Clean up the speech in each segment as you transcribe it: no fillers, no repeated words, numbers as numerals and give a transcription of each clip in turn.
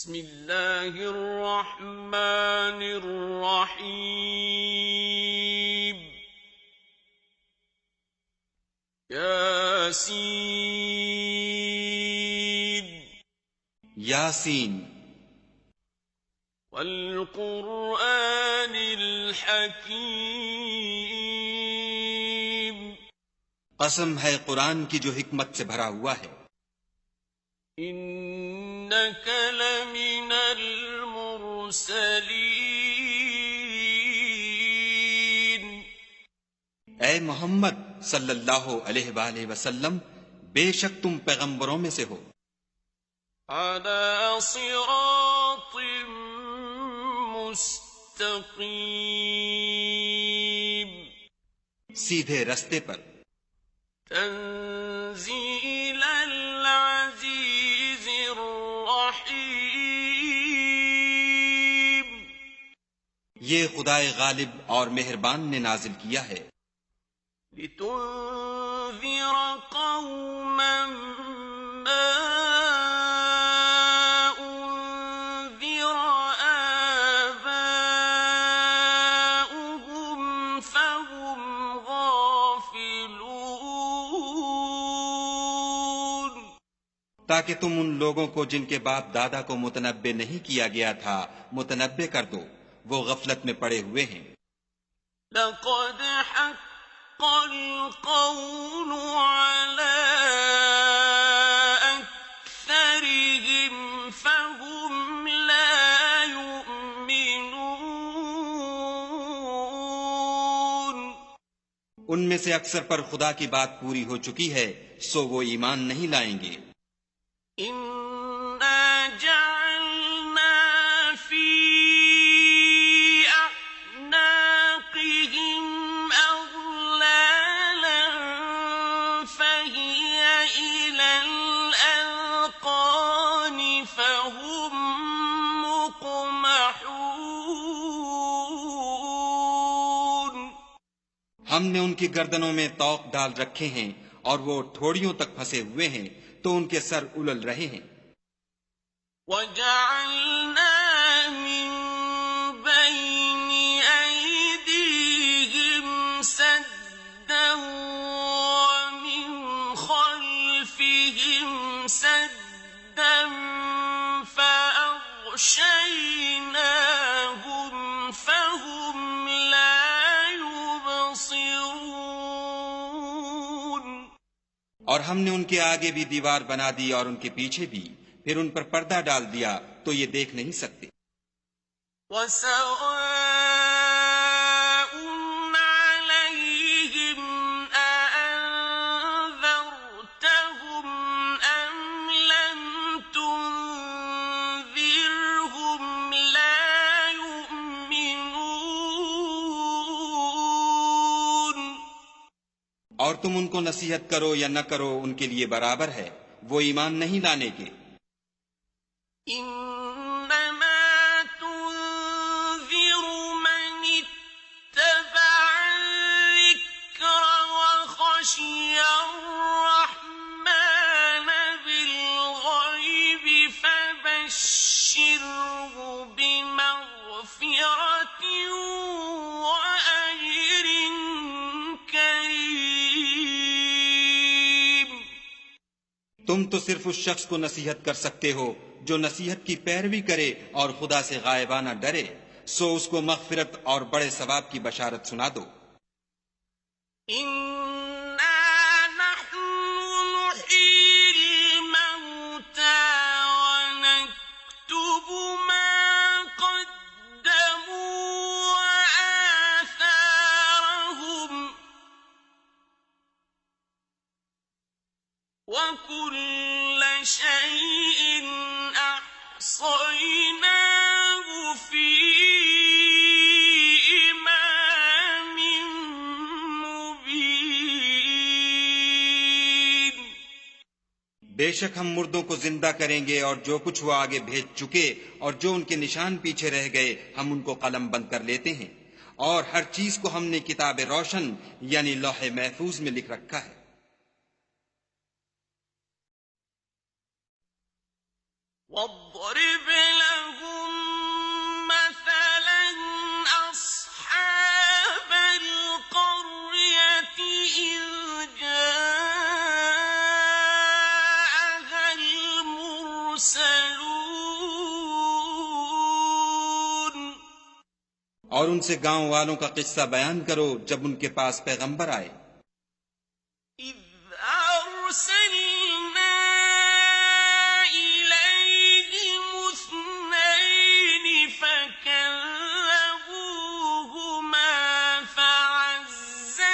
بسم اللہ الرحمن الرحیم یاسین یاسین والقرآن الحکیم قسم ہے قرآن کی جو حکمت سے بھرا ہوا ہے. انک لمن المرسلین اے محمد صلی اللہ علیہ وآلہ وسلم، بے شک تم پیغمبروں میں سے ہو. علی صراط مستقیم سیدھے رستے پر. تنزیل العزیز الرحیم یہ خدائے غالب اور مہربان نے نازل کیا ہے. لتنذر قوما ما انذر آباؤهم فهم غافلون تاکہ تم ان لوگوں کو جن کے باپ دادا کو متنبع نہیں کیا گیا تھا متنبع کر دو، وہ غفلت میں پڑے ہوئے ہیں. لقد حق القول على أكثرهم فهم لا يؤمنون ان میں سے اکثر پر خدا کی بات پوری ہو چکی ہے، سو وہ ایمان نہیں لائیں گے. إنا جعلنا في أعناقهم أغلالا فهي إلى الأذقان فهم مقمحون ہم نے ان کی گردنوں میں طوق ڈال رکھے ہیں اور وہ ٹھوڑیوں تک پھنسے ہوئے ہیں تو ان کے سر الل رہے ہیں. وَجَعَلْنَا مِن بَيْنِ أَيْدِيهِمْ سَدًّا وَمِنْ خَلْفِهِمْ سَدًّا فَأَغْشَيْنَاهُمْ فَهُمْ لَا يُبْصِرُونَ اور ہم نے ان کے آگے بھی دیوار بنا دی اور ان کے پیچھے بھی، پھر ان پر پردہ ڈال دیا تو یہ دیکھ نہیں سکتے. وَسَوَاءٌ عَلَيْهِمْ أَأَنذَرْتَهُمْ أَمْ لَمْ تُنذِرْهُمْ لَا يُؤْمِنُونَ اور تم ان کو نصیحت کرو یا نہ کرو ان کے لیے برابر ہے، وہ ایمان نہیں لانے کے. إنما تنذر من اتبع الذكر وخشي الرحمن بالغيب فبشره بمغفرة وأجر كريم. تم تو صرف اس شخص کو نصیحت کر سکتے ہو جو نصیحت کی پیروی کرے اور خدا سے غائبانہ ڈرے، سو اس کو مغفرت اور بڑے ثواب کی بشارت سنا دو. إنا نحن نحيي الموتى ونكتب ما قدموا وآثارهم وكل شيء أحصيناه في إمام مبين. بے شک ہم مردوں کو زندہ کریں گے اور جو کچھ وہ آگے بھیج چکے اور جو ان کے نشان پیچھے رہ گئے ہم ان کو قلم بند کر لیتے ہیں، اور ہر چیز کو ہم نے کتاب روشن یعنی لوح محفوظ میں لکھ رکھا ہے. واضرب اور ان سے گاؤں والوں کا قصہ بیان کرو جب ان کے پاس پیغمبر آئے۔ إِذْ أَرْسَلْنَا إِلَيْهِمُ اثْنَيْنِ فَكَذَّبُوهُمَا فَعَزَّزْنَا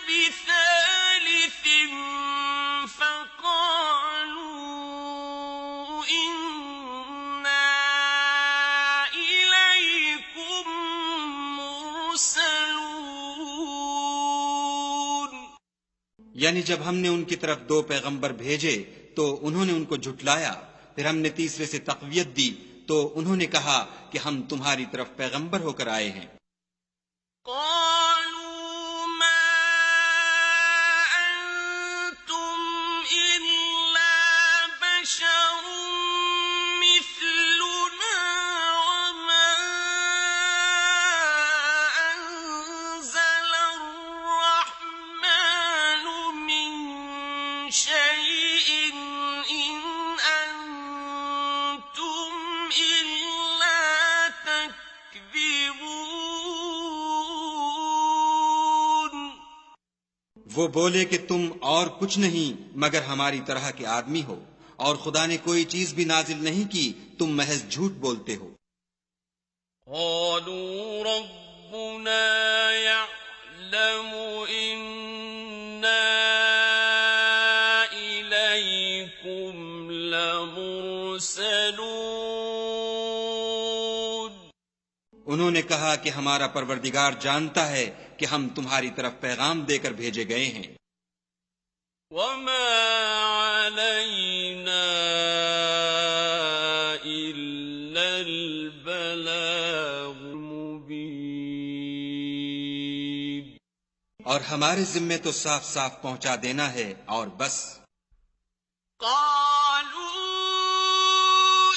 بِثَالِثٍ فَقَالُوا إِنَّا إِلَيْكُم مُّرْسَلُونَ۔ یعنی جب ہم نے ان کی طرف 2 پیغمبر بھیجے تو انہوں نے ان کو جھٹلایا، پھر ہم نے تیسرے سے تقویت دی تو انہوں نے کہا کہ ہم تمہاری طرف پیغمبر ہو کر آئے ہیں۔ قالوا ما أنتم إلا بشر مثلنا وما أنزل الرحمن من شيء إن أنتم إلا تكذبون۔ وہ بولے کہ تم اور کچھ نہیں مگر ہماری طرح کے آدمی ہو، اور خدا نے کوئی چیز بھی نازل نہیں کی، تم محض جھوٹ بولتے ہو۔ قالوا ربنا يعلم إنا إليكم لمرسلون۔ انہوں نے کہا کہ ہمارا پروردگار جانتا ہے کہ ہم تمہاری طرف پیغام دے کر بھیجے گئے ہیں۔ وما علينا إلا البلاغ المبين۔ اور ہمارے ذمے تو صاف صاف پہنچا دینا ہے اور بس۔ قالوا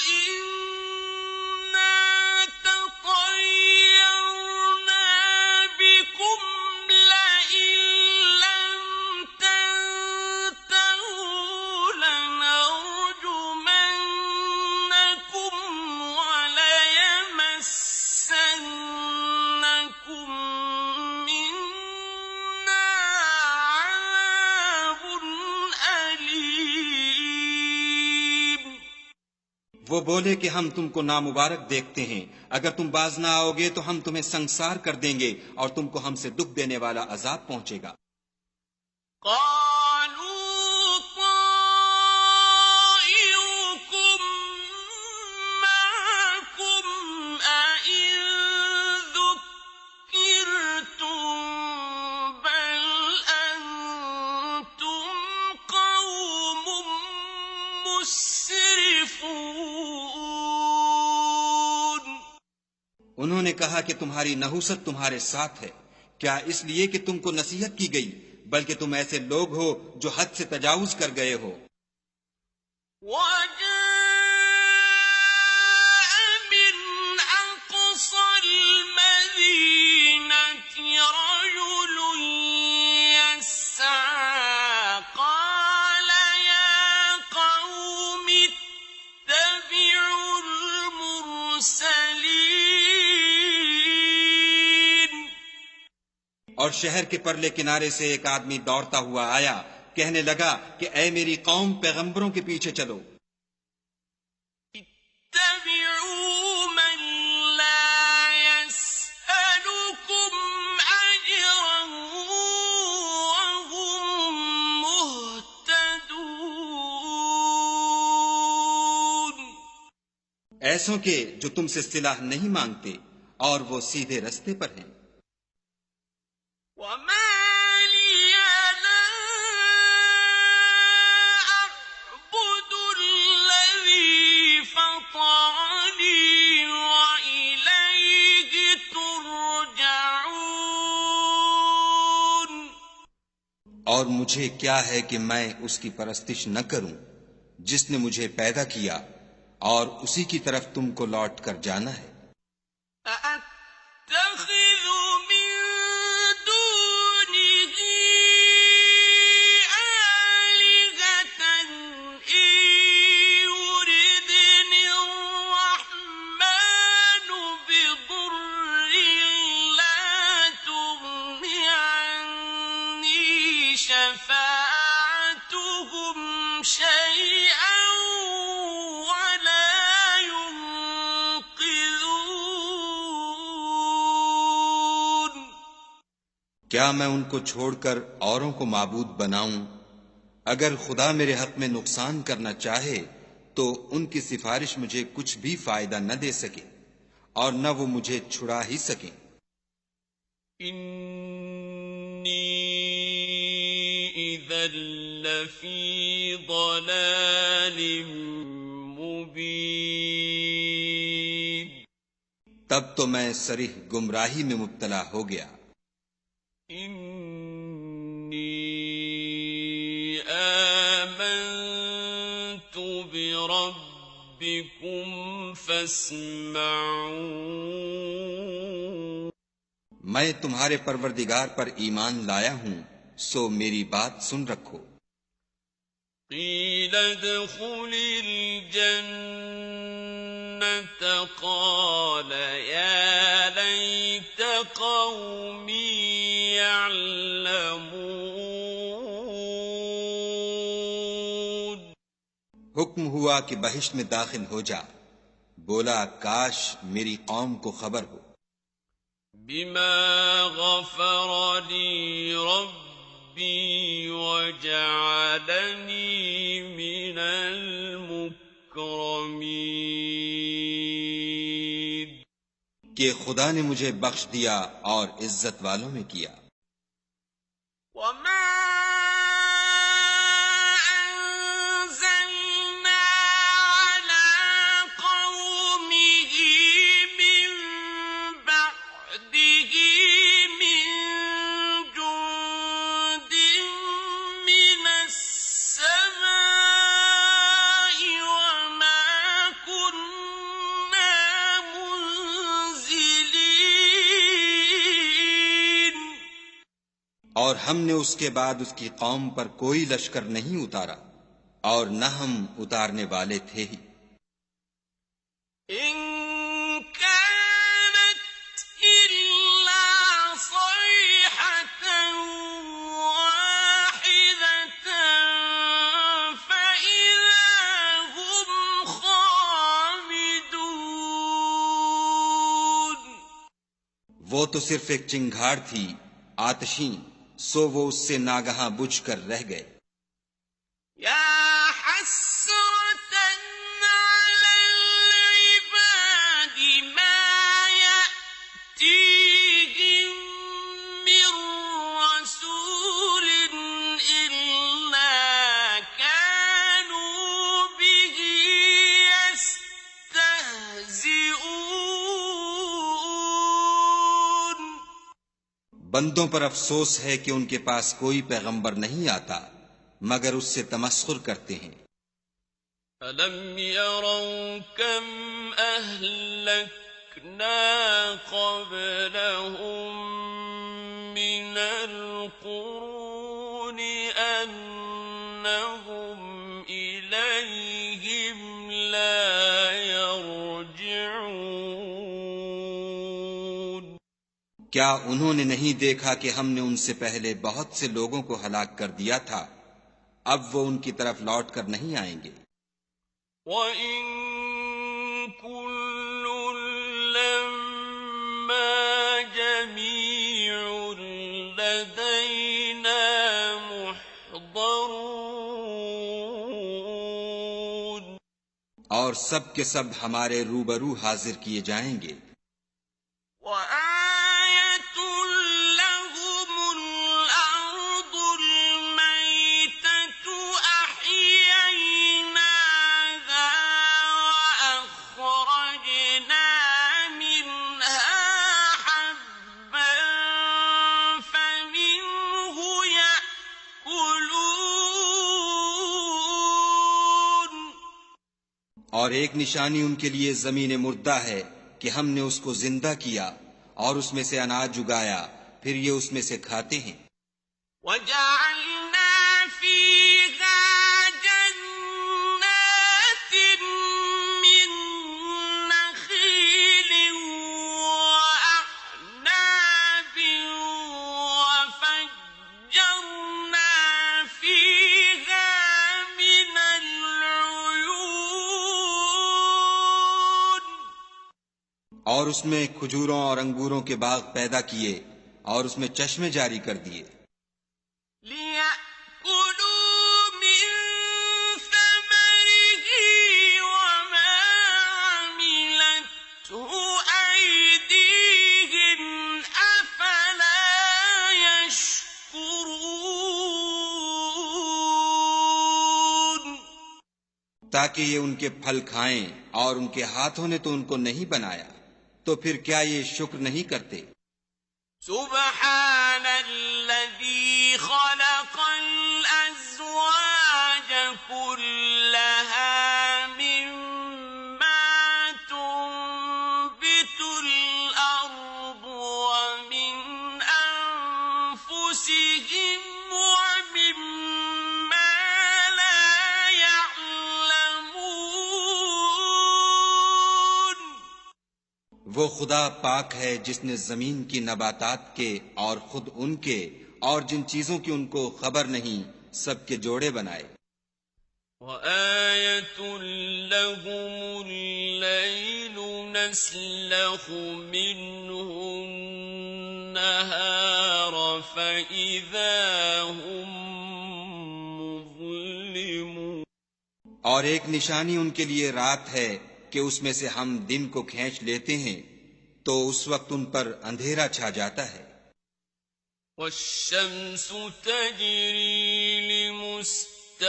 إنا تطيرنا بكم لئن لم تنتهوا لنرجمنكم وليمسنكم منا عذاب أليم۔ وہ بولے کہ ہم تم کو نامبارک دیکھتے ہیں، اگر تم باز نہ آؤ گے تو ہم تمہیں سنسار کر دیں گے اور تم کو ہم سے دکھ دینے والا عذاب پہنچے گا۔ قالوا طائركم معكم أئن ذكرتم بل أنتم قوم مسرفون۔ انہوں نے کہا کہ تمہاری نحوست تمہارے ساتھ ہے، کیا اس لیے کہ تم کو نصیحت کی گئی، بلکہ تم ایسے لوگ ہو جو حد سے تجاوز کر گئے ہو۔ وجاء من أقصى المدينة رجل يسعى قال يا قوم اتبعوا المرسلين۔ اور شہر کے پرلے کنارے سے ایک آدمی دوڑتا ہوا آیا، کہنے لگا کہ اے میری قوم، پیغمبروں کے پیچھے چلو۔ اتبعوا من لا يسألكم أجرا وهم مهتدون۔ ایسوں کے جو تم سے صلاح نہیں مانگتے اور وہ سیدھے رستے پر ہیں۔ وما لي لا أعبد الذي فطرني وإليه ترجعون۔ اور مجھے کیا ہے کہ میں اس کی پرستش نہ کروں جس نے مجھے پیدا کیا، اور اسی کی طرف تم کو لوٹ کر جانا ہے۔ أأتخذ من دونه آلهة إن يردني الرحمن بضر کیا میں ان کو چھوڑ کر اوروں کو معبود بناؤں؟ اگر خدا میرے حق میں نقصان کرنا چاہے تو ان کی سفارش مجھے کچھ بھی فائدہ نہ دے سکے اور نہ وہ مجھے چھڑا ہی سکیں۔ انی اذا لفی ضلال مبین، تب تو میں صریح گمراہی میں مبتلا ہو گیا۔ انی آمنت بربکم فاسمعون، میں تمہارے پروردگار پر ایمان لایا ہوں، سو میری بات سن رکھو۔ قیل ادخل الجنة قال یا لیت قومی یعلمون، حکم ہوا کہ بہشت میں داخل ہو جا، بولا کاش میری قوم کو خبر ہو۔ بما غفر لی ربی وجعلنی من المکرمین، کہ خدا نے مجھے بخش دیا اور عزت والوں میں کیا۔ وما أنزلنا على قومه من بعده من جند من السماء وما كنا منزلين، اور ہم نے اس کے بعد اس کی قوم پر کوئی لشکر نہیں اتارا اور نہ ہم اتارنے والے تھے ہی۔ إن كانت إلا صيحة واحدة فإذا هم خامدون، وہ تو صرف ایک چنگھاڑ تھی آتشیں، سو وہ اس سے ناگہاں بجھ کر رہ گئے۔ يا حسرة على العباد ما يأتيهم من رسول إلا كانوا به يستهزئون، بندوں پر افسوس ہے کہ ان کے پاس کوئی پیغمبر نہیں آتا مگر اس سے تمسخر کرتے ہیں۔ أَلَمْ يَرَوْا كَمْ أَهْلَكْنَا قَبْلَهُمْ مِنَ الْقُرُونِ أَنَّهُمْ إِلَيْهِمْ لَا يَرْجِعُونَ، کیا انہوں نے نہیں دیکھا کہ ہم نے ان سے پہلے بہت سے لوگوں کو ہلاک کر دیا تھا، اب وہ ان کی طرف لوٹ کر نہیں آئیں گے۔ وَإِن كُلٌّ لَّمَّا جَمِيعٌ لَّدَيْنَا مُحْضَرُونَ، اور سب کے سب ہمارے روبرو حاضر کیے جائیں گے۔ وَآيَةٌ لَّهُمُ الْأَرْضُ الْمَيْتَةُ أَحْيَيْنَاهَا وَأَخْرَجْنَا مِنْهَا حَبًّا فَمِنْهُ يَأْكُلُونَ، اور ایک نشانی ان کے لیے زمین مردہ ہے کہ ہم نے اس کو زندہ کیا اور اس میں سے اناج اگایا، پھر یہ اس میں سے کھاتے ہیں۔ وَجَعَلْنَا فِيهَا جَنَّاتٍ مِّن نَّخِيلٍ وَأَعْنَابٍ وَفَجَّرْنَا فِيهَا مِنَ الْعُيُونِ، اور اس میں کھجوروں اور انگوروں کے باغ پیدا کیے اور اس میں چشمے جاری کر دیے لِيَأْكُلُوا مِن ثَمَرِهِ وَمَا عَمِلَتْهُ أَيْدِيهِمْ أَفَلَا يَشْكُرُونَ تاکہ یہ ان کے پھل کھائیں، اور ان کے ہاتھوں نے تو ان کو نہیں بنایا، تو پھر کیا یہ شکر نہیں کرتے؟ سبحان الذي خلق الأزواج كلها مما تنبت الأرض ومن أنفسهم ومما لا يعلمون وہ خدا پاک ہے جس نے زمین کی نباتات کے اور خود ان کے اور جن چیزوں کی ان کو خبر نہیں سب کے جوڑے بنائے وَآيَةٌ لَهُمُ اللَّيْلُ نَسْلَخُ مِنْهُ النَّهَارَ فَإِذَا هُمْ مُظْلِمُونَ اور ایک نشانی ان کے لیے رات ہے کہ اس میں سے ہم دن کو کھینچ لیتے ہیں تو اس وقت ان پر اندھیرا چھا جاتا ہے وَالشَّمْسُ تَجْرِي لِمُسْتَقَرٍّ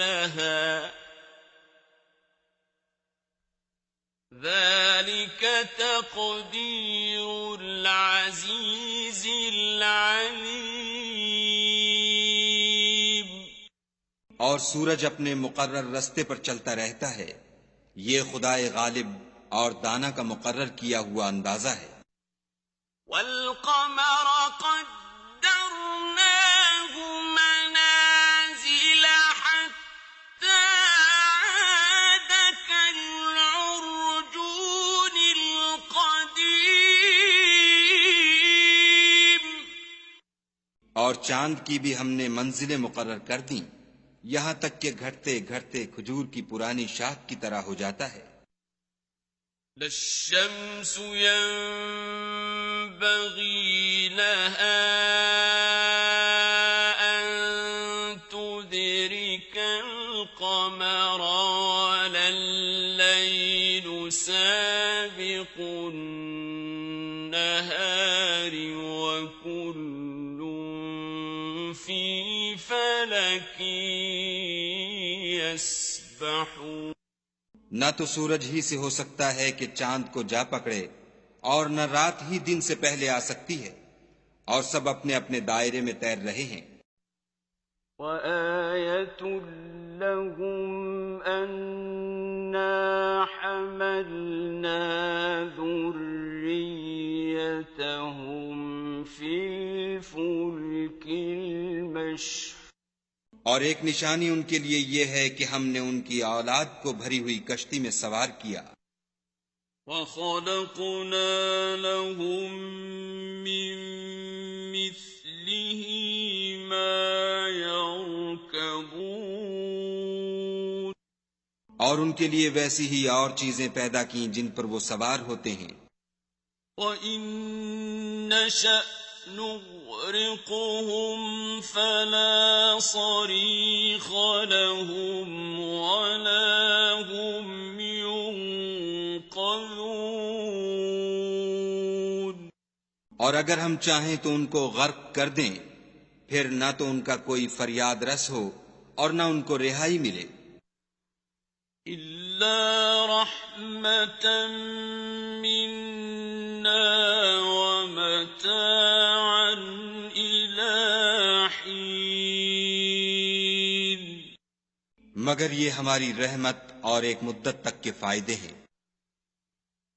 لَهَا ذَلِكَ تَقْدِيرُ الْعَزِيزِ الْعَلِيمِ اور سورج اپنے مقرر رستے پر چلتا رہتا ہے، یہ خدائے غالب اور دانا کا مقرر کیا ہوا اندازہ ہے وَالْقَمَرَ قَدَّرْنَاهُ مَنَازِلَ حَتَّى عَادَ كَالْعُرْجُونِ الْقَدِيمِ اور چاند کی بھی ہم نے منزلیں مقرر کر دیں، یہاں تک کہ گھٹتے گھٹتے کھجور کی پرانی شاخ کی طرح ہو جاتا ہے لَا الشَّمْسُ يَنبَغِي لَهَا أَن تُدْرِكَ الْقَمَرَ وَلَا اللَّيْلُ سَابِقُ النَّهَارِ وَكُلٌّ فِي فَلَكٍ يَسْبَحُونَ نہ تو سورج ہی سے ہو سکتا ہے کہ چاند کو جا پکڑے، اور نہ رات ہی دن سے پہلے آ سکتی ہے، اور سب اپنے اپنے دائرے میں تیر رہے ہیں وَآيَةٌ لَهُمْ أَنَّا حَمَلْنَا ذُرِّيَّتَهُمْ فِي الْفُلْكِ الْمَشْحُونِ اور ایک نشانی ان کے لیے یہ ہے کہ ہم نے ان کی اولاد کو بھری ہوئی کشتی میں سوار کیا وَخَلَقْنَا لَهُم مِّن مِّثْلِهِ مَا يَرْكَبُونَ اور ان کے لیے ویسی ہی اور چیزیں پیدا کیں جن پر وہ سوار ہوتے ہیں وَإِن نَّشَأْ نُغْرِقْهُمْ فَلَا صَرِيخَ لَهُمْ وَلَا هُمْ يُنقَذُونَ اور اگر ہم چاہیں تو ان کو غرق کر دیں، پھر نہ تو ان کا کوئی فریاد رس ہو اور نہ ان کو رہائی ملے إِلَّا رَحْمَةً مِّنَّا وَمَتَاعًا إِلَىٰ حِينٍ مگر یہ ہماری رحمت اور ایک مدت تک کے فائدے ہیں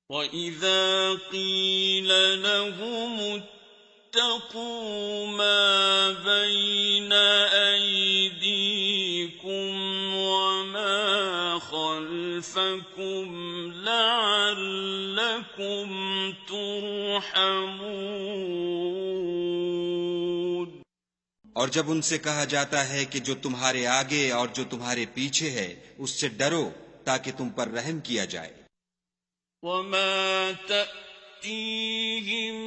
وَإِذَا قِيلَ لَهُمُ اتَّقُوا مَا بَيْنَ أَيْدِيكُمْ وَمَا خَلْفَكُمْ لَعَلَّكُمْ تُرْحَمُونَ اور جب ان سے کہا جاتا ہے کہ جو تمہارے آگے اور جو تمہارے پیچھے ہے اس سے ڈرو تاکہ تم پر رحم کیا جائے وَمَا تَأْتِيهِم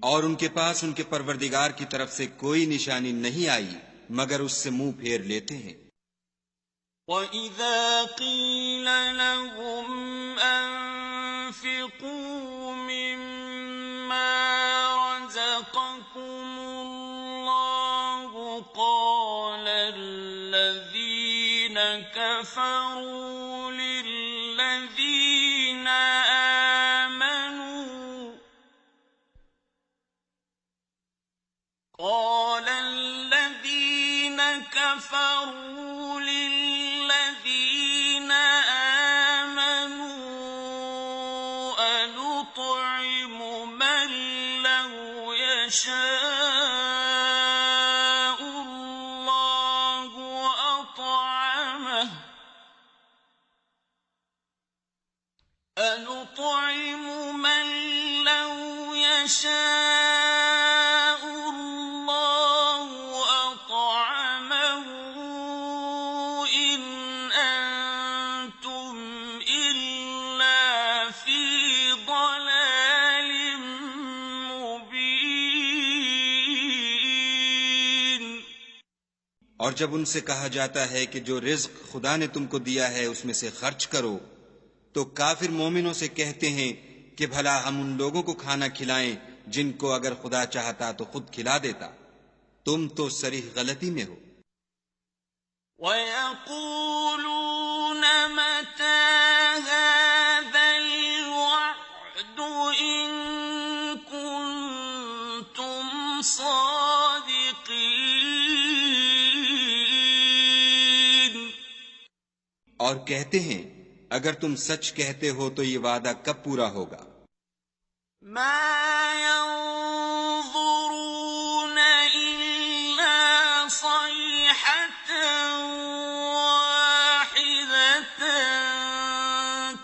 اور ان کے پاس ان کے پروردگار کی طرف سے کوئی نشانی نہیں آئی مگر اس سے منہ پھیر لیتے ہیں۔ وَإِذَا قِيلَ لَهُمْ أَنفِقُوا مِمَّا رَزَقَكُمُ اللَّهُ قَالَ الَّذِينَ كَفَرُوا لِلَّذِينَ آمَنُوا أَنُطْعِمُ مَن لَّوْ يَشَاءُ اللَّهُ أَطْعَمَهُ إِنْ أَنتُمْ إِلَّا فِي ضَلَالٍ مُّبِينٍ۔ اور جب ان سے کہا جاتا ہے کہ جو رزق خدا نے تم کو دیا ہے اس میں سے خرچ کرو، تو کافر مومنوں سے کہتے ہیں کہ بھلا ہم ان لوگوں کو کھانا کھلائیں جن کو اگر خدا چاہتا تو خود کھلا دیتا، تم تو صریح غلطی میں ہو۔ وَيَقُولُونَ مَتَىٰ هَٰذَا الْوَعْدُ إِن كُنتُمْ صَادِقِينَ۔ اور کہتے ہیں اگر تم سچ کہتے ہو تو یہ وعدہ کب پورا ہوگا؟ مَا يَنظُرُونَ إِلَّا صَيْحَةً وَاحِدَةً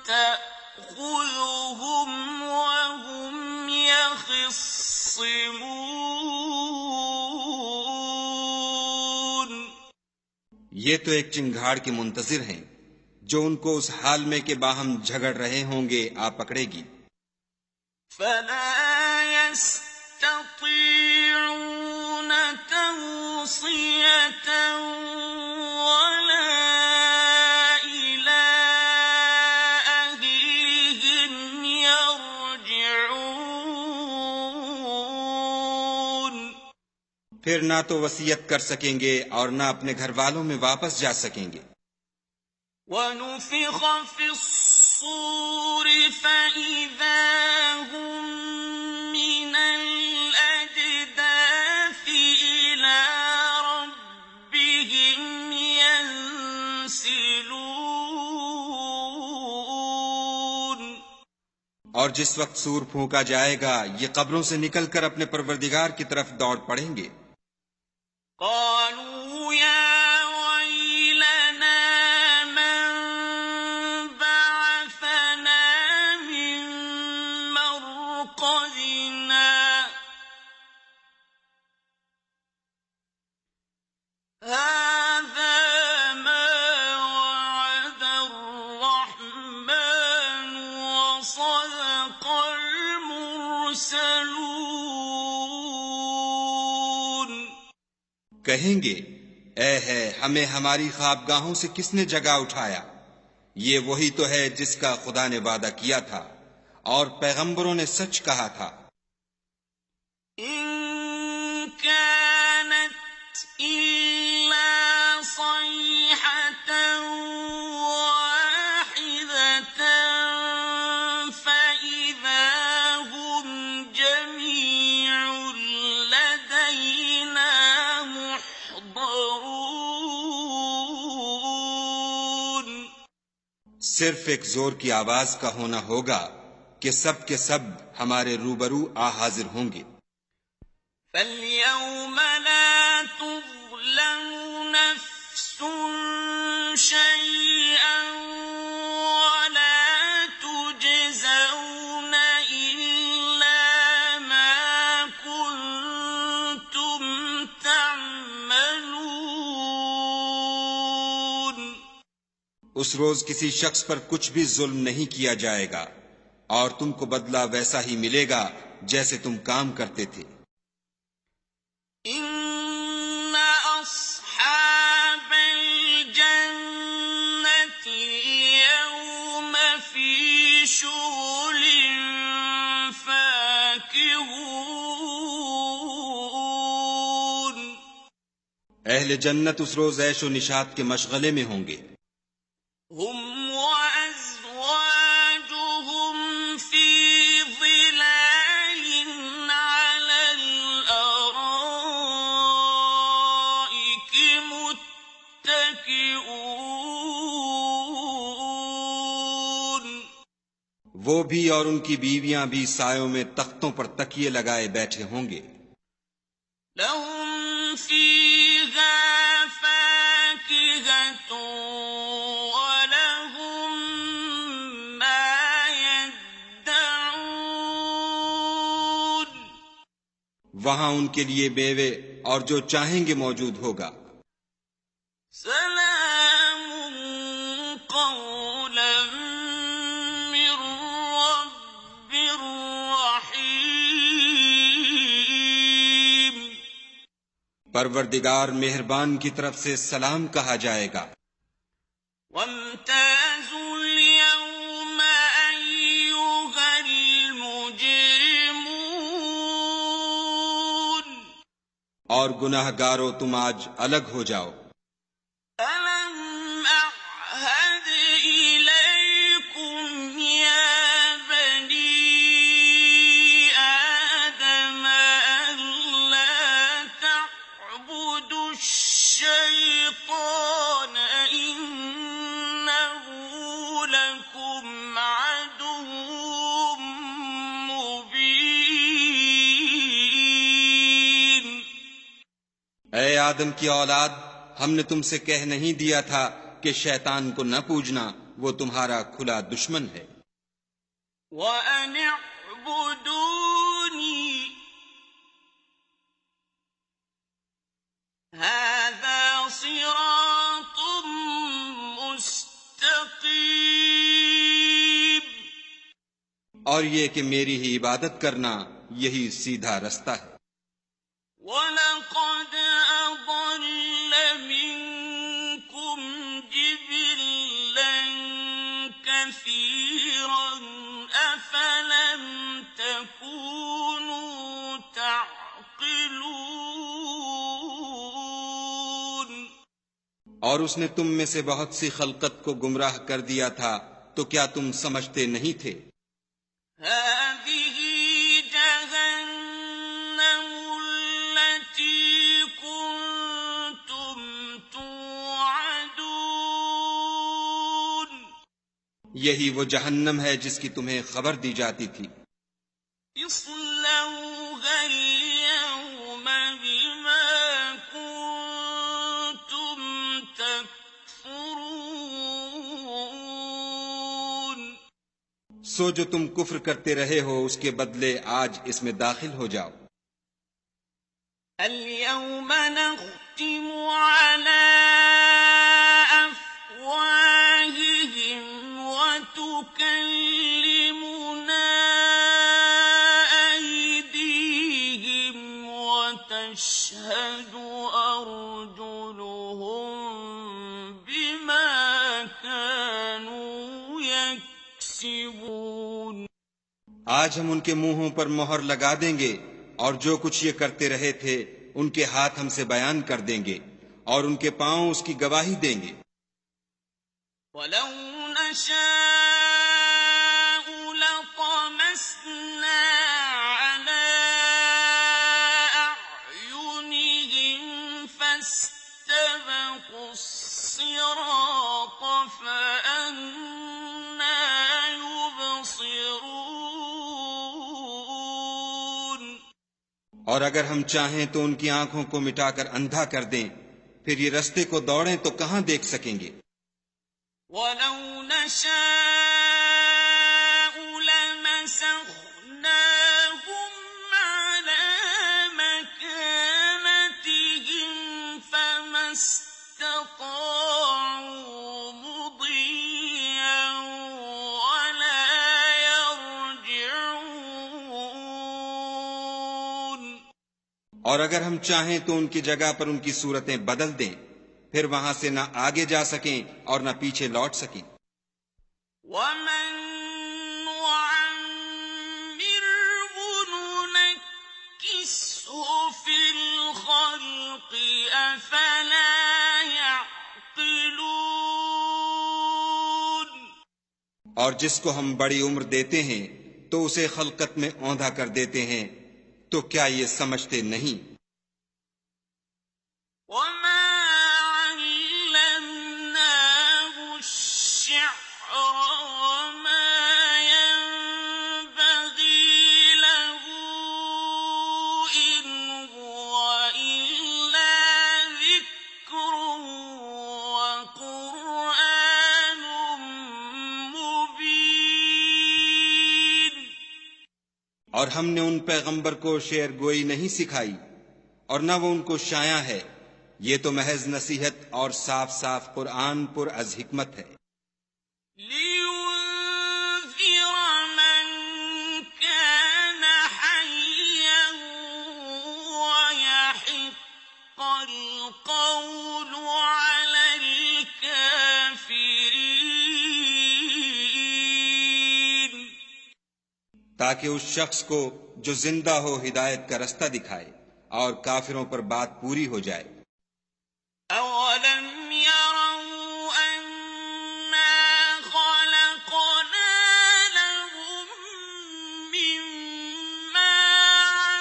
تَأْخُذُهُمْ وَهُمْ يَخِصِّمُونَ۔ یہ تو ایک چنگھاڑ کے منتظر ہیں جو ان کو اس حال میں کہ باہم جھگڑ رہے ہوں گے آ پکڑے گی۔ فَلَا يَسْتَطِيعُونَ تَوْصِيَةً وَلَا إِلَىٰ أَهْلِهِمْ يَرْجِعُونَ۔ پھر نہ تو وصیت کر سکیں گے اور نہ اپنے گھر والوں میں واپس جا سکیں گے۔ وَنُفِخَ فِي الصُّورِ فَإِذَا هُم مِّنَ الْأَجْدَاثِ إِلَىٰ رَبِّهِمْ يَنسِلُونَ۔ اور جس وقت سور پھونکا جائے گا یہ قبروں سے نکل کر اپنے پروردگار کی طرف دوڑ پڑیں گے۔ قالوا يا ويلنا من بعثنا من مرقدنا هذا ما وعد الرحمن وصدق المرسلون۔ کہیں گے اے ہے ہمیں ہماری خوابگاہوں سے کس نے جگا اٹھایا، یہ وہی تو ہے جس کا خدا نے وعدہ کیا تھا اور پیغمبروں نے سچ کہا تھا۔ إِن كَانَتْ إِلَّا صَيْحَةً وَاحِدَةً فَإِذَا هُمْ جَمِيعٌ لَّدَيْنَا مُحْضَرُونَ۔ صرف ایک زور کی آواز کا ہونا ہوگا کہ سب کے سب ہمارے روبرو آ حاضر ہوں گے۔ فَالْيَوْمَ لَا تُظْلَمُ نَفْسٌ شَيْئًا وَلَا تُجْزَوْنَ إِلَّا مَا كُنتُمْ تَعْمَلُونَ۔ اس روز کسی شخص پر کچھ بھی ظلم نہیں کیا جائے گا اور تم کو بدلہ ویسا ہی ملے گا جیسے تم کام کرتے تھے۔ إن أصحاب الجنة اليوم في شغل فاكهون اہل جنت اس روز عیش و نشاط کے مشغلے میں ہوں گے۔ هم وأزواجهم في ظلال على الأرائك متكئون وہ بھی اور ان کی بیویاں بھی سایوں میں تختوں پر تکیے لگائے بیٹھے ہوں گے۔ لهم فيها فاكهة ولهم ما يدعون وہاں ان کے لیے بیوے اور جو چاہیں گے موجود ہوگا۔ سلام قولا من رب رحيم پروردگار مہربان کی طرف سے سلام کہا جائے گا۔ وامتازوا اليوم أيها المجرمون اور گناہ گارو تم آج الگ ہو جاؤ۔ ألم أعهد إليكم يا بني آدم ألا تعبدوا الشيطان إنه لكم عدو مبين اے آدم کی اولاد، ہم نے تم سے کہہ نہیں دیا تھا کہ شیطان کو نہ پوجنا، وہ تمہارا کھلا دشمن ہے۔ وَأَنِ اعْبُدُونِي هَذَا صِرَاطٌ مُسْتَقِيمٌ اور یہ کہ میری ہی عبادت کرنا یہی سیدھا رستہ ہے۔ وَلَقَدْ أَضَلَّ مِنكُمْ جِبِلًّا كَثِيرًا أَفَلَمْ تَكُونُوا تَعْقِلُونَ اور اس نے تم میں سے بہت سی خلقت کو گمراہ کر دیا تھا، تو کیا تم سمجھتے نہیں تھے؟ هَٰذِهِ جَهَنَّمُ الَّتِي كُنتُمْ تُوعَدُونَ یہی وہ جہنم ہے جس کی تمہیں خبر دی جاتی تھی۔ اصلوها اليوم بما كنتم تكفرون سو جو تم کفر کرتے رہے ہو اس کے بدلے آج اس میں داخل ہو جاؤ۔ اليوم نختم على أفواههم وتكلمنا أيديهم وتشهد أرجلهم بما كانوا يكسبون آج ہم ان کے منہوں پر مہر لگا دیں گے، اور جو کچھ یہ کرتے رہے تھے ان کے ہاتھ ہم سے بیان کر دیں گے، اور ان کے پاؤں اس کی گواہی دیں گے۔ وَلَوْ نَشَاءُ لَطَمَسْنَا عَلَىٰ أَعْيُنِهِمْ فَاسْتَبَقُوا الصِّرَاطَ فَأَنَّىٰ يُبْصِرُونَ اور اگر ہم چاہیں تو ان کی آنکھوں کو مٹا کر اندھا کر دیں، پھر یہ رستے کو دوڑیں تو کہاں دیکھ سکیں گے؟ وَلَوْ نَشَاءُ لَمَسَخْنَاهُمْ عَلَىٰ مَكَانَتِهِمْ فَمَا اسْتَطَاعُوا مُضِيًّا وَلَا يَرْجِعُونَ اور اگر ہم چاہیں تو ان کی جگہ پر ان کی صورتیں بدل دیں، پھر وہاں سے نہ آگے جا سکیں اور نہ پیچھے لوٹ سکیں۔ وَمَن نُّعَمِّرْهُ نُنَكِّسْهُ فِي الْخَلْقِ أَفَلَا يَعْقِلُونَ۔ اور جس کو ہم بڑی عمر دیتے ہیں تو اسے خلقت میں اوندھا کر دیتے ہیں، تو کیا یہ سمجھتے نہیں؟ وَمَا عَلَّمْنَاهُ الشِّعْرَ وَمَا يَنبَغِي لَهُ إِنْ هُوَ إِلَّا ذِكْرٌ وَقُرْآنٌ مُّبِينٌ۔ اور ہم نے ان پیغمبر کو شعر گوئی نہیں سکھائی اور نہ وہ ان کو شایع ہے، یہ تو محض نصیحت اور صاف صاف قرآن پر از حکمت ہے۔ لِيُنذِرَ مَن كَانَ حَيًّا وَيَحِقَّ الْقَوْلُ عَلَى الْكَافِرِينَ۔ تاکہ اس شخص کو جو زندہ ہو ہدایت کا رستہ دکھائے اور کافروں پر بات پوری ہو جائے۔ أَوَلَمْ يَرَوْا أَنَّا خَلَقْنَا لَهُم مِّمَّا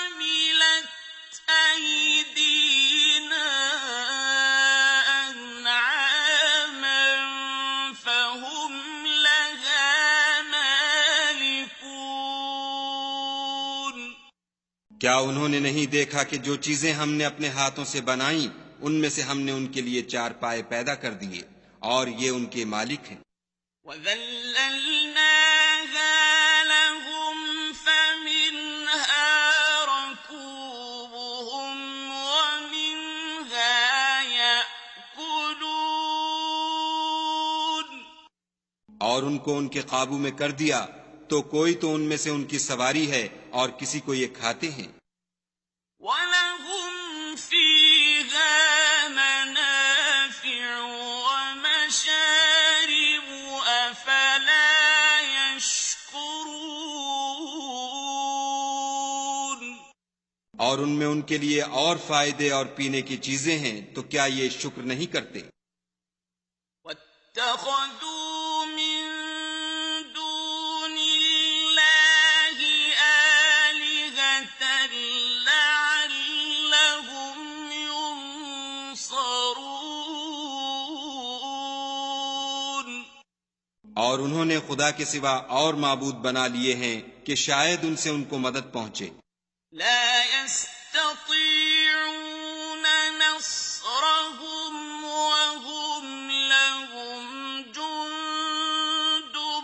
عَمِلَتْ أَيْدِينَا أَنْعَامًا فَهُمْ لَهَا مَالِكُونَ۔ کیا انہوں نے نہیں دیکھا کہ جو چیزیں ہم نے اپنے ہاتھوں سے بنائیں ان میں سے ہم نے ان کے لیے چار پائے پیدا کر دیے اور یہ ان کے مالک ہیں۔ وَذَلَّلْنَاهَا لَهُمْ فَمِنْهَا رَكُوبُهُمْ وَمِنْهَا يَأْكُلُونَ۔ اور ان کو ان کے قابو میں کر دیا تو کوئی تو ان میں سے ان کی سواری ہے اور کسی کو یہ کھاتے ہیں۔ وَلَهُمْ فِيهَا مَنَافِعُ وَمَشَارِبُ أَفَلَا يَشْكُرُونَ۔ اور ان میں ان کے لیے اور فائدے اور پینے کی چیزیں ہیں، تو کیا یہ شکر نہیں کرتے؟ وَاتَّخَذُوا مِن دُونِ اللَّهِ آلِهَةً لَّعَلَّهُمْ يُنصَرُونَ۔ اور انہوں نے خدا کے سوا اور معبود بنا لیے ہیں کہ شاید ان سے ان کو مدد پہنچے۔ لَا يَسْتَطِيعُونَ نَصْرَهُمْ وَهُمْ لَهُمْ جُندٌ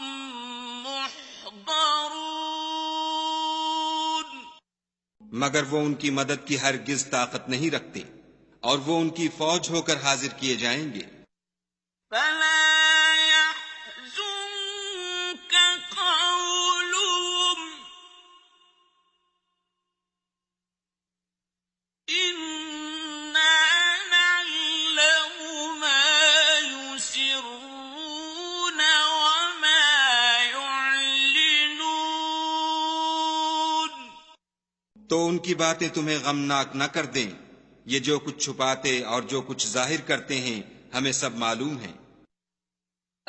مُّحْضَرُونَ۔ مگر وہ ان کی مدد کی ہرگز طاقت نہیں رکھتے اور وہ ان کی فوج ہو کر حاضر کیے جائیں گے۔ فَلَا يَحْزُنكَ قَوْلُهُمْ، إِنَّا نَعْلَمُ مَا يُسِرُّونَ وَمَا يُعْلِنُونَ۔ تو ان کی باتیں تمہیں غمناک نہ کر دیں، یہ جو کچھ چھپاتے اور جو کچھ ظاہر کرتے ہیں ہمیں سب معلوم ہے۔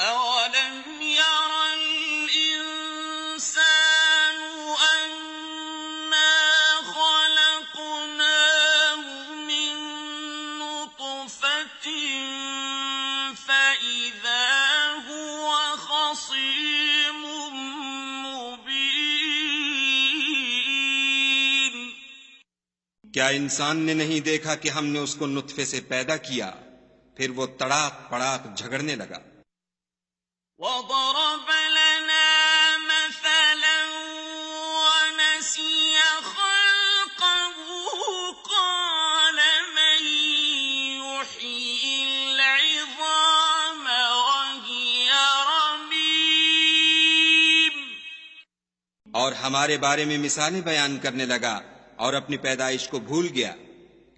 أَوَلَمْ يَرَ الْإِنسَانُ أَنَّا خَلَقْنَاهُ مِن نُّطْفَةٍ فَإِذَا هُوَ خَصِيمٌ مُّبِينٌ۔ کیا انسان نے نہیں دیکھا کہ ہم نے اس کو نطفے سے پیدا کیا، پھر وہ تڑاک پڑاک جھگڑنے لگا۔ وَضَرَبَ لَنَا مَثَلًا وَنَسِيَ خَلْقَهُ قَالَ مَن يُحْيِي الْعِظَامَ وَهِيَ رَمِيمٌ۔ اور ہمارے بارے میں مثالیں بیان کرنے لگا اور اپنی پیدائش کو بھول گیا.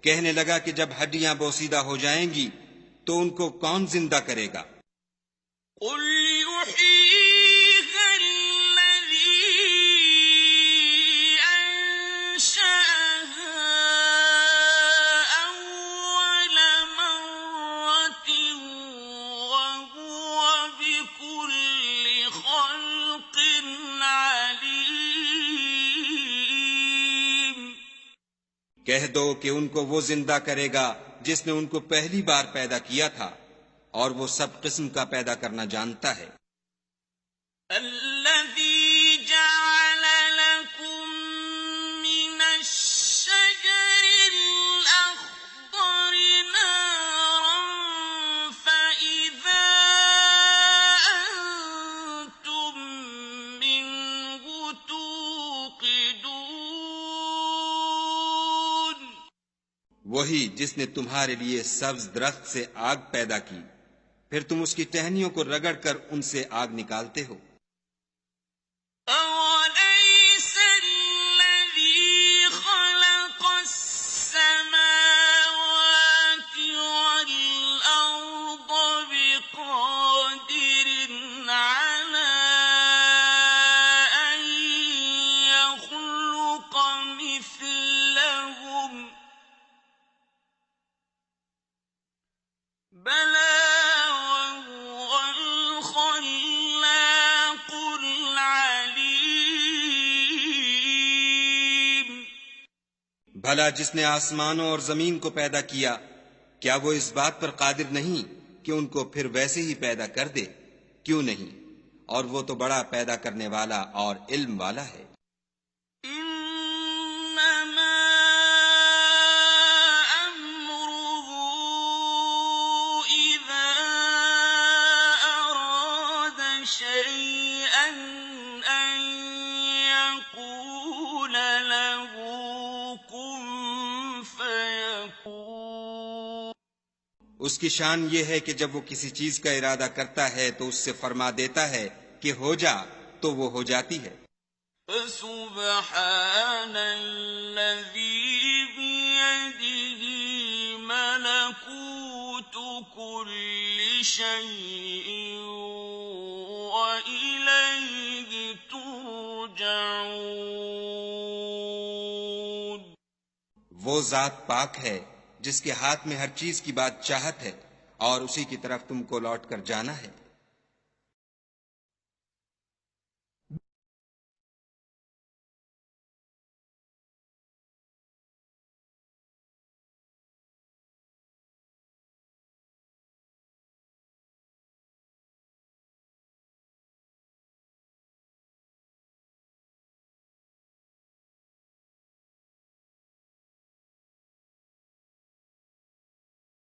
کہنے لگا کہ جب ہڈیاں بوسیدہ ہو جائیں گی تو ان کو کون زندہ کرے گا؟ قل يحييها الذي أنشأها أول مرة وهو بكل خلق عليم. کہہ دو کہ ان کو وہ زندہ کرے گا جس نے ان کو پہلی بار پیدا کیا تھا، اور وہ سب قسم کا پیدا کرنا جانتا ہے. الذي جعل لكم من الشجر الأخضر نارا فإذا أنتم منه توقدون. وہی جس نے تمہارے لیے سبز درخت سے آگ پیدا کی، پھر تم اس کی ٹہنیوں کو رگڑ کر ان سے آگ نکالتے ہو. أَوَلَيْسَ الَّذِي خَلَقَ السَّمَاوَاتِ وَالْأَرْضَ بِقَادِرٍ عَلَىٰ أَن يَخْلُقَ مِثْلَهُم ۚ بَلَىٰ وَهُوَ الْخَلَّاقُ الْعَلِيمُ. بھلا جس نے آسمانوں اور زمین کو پیدا کیا، کیا وہ اس بات پر قادر نہیں کہ ان کو پھر ویسے ہی پیدا کر دے؟ کیوں نہیں، اور وہ تو بڑا پیدا کرنے والا اور علم والا ہے. إِنَّمَا أَمْرُهُ إِذَا أَرَادَ شَيْئًا أَن يَقُولَ لَهُ كُن فَيَكُونُ. اس کی شان یہ ہے کہ جب وہ کسی چیز کا ارادہ کرتا ہے تو اس سے فرما دیتا ہے کہ ہو جا، تو وہ ہو جاتی ہے. فَسُبْحَانَ الَّذِي بِيَدِهِ مَلَكُوتُ كُلِّ شَيْءٍ وَإِلَيْهِ تُرْجَعُونَ. وہ ذات پاک ہے جس کے ہاتھ میں ہر چیز کی بات چاہت ہے، اور اسی کی طرف تم کو لوٹ کر جانا ہے.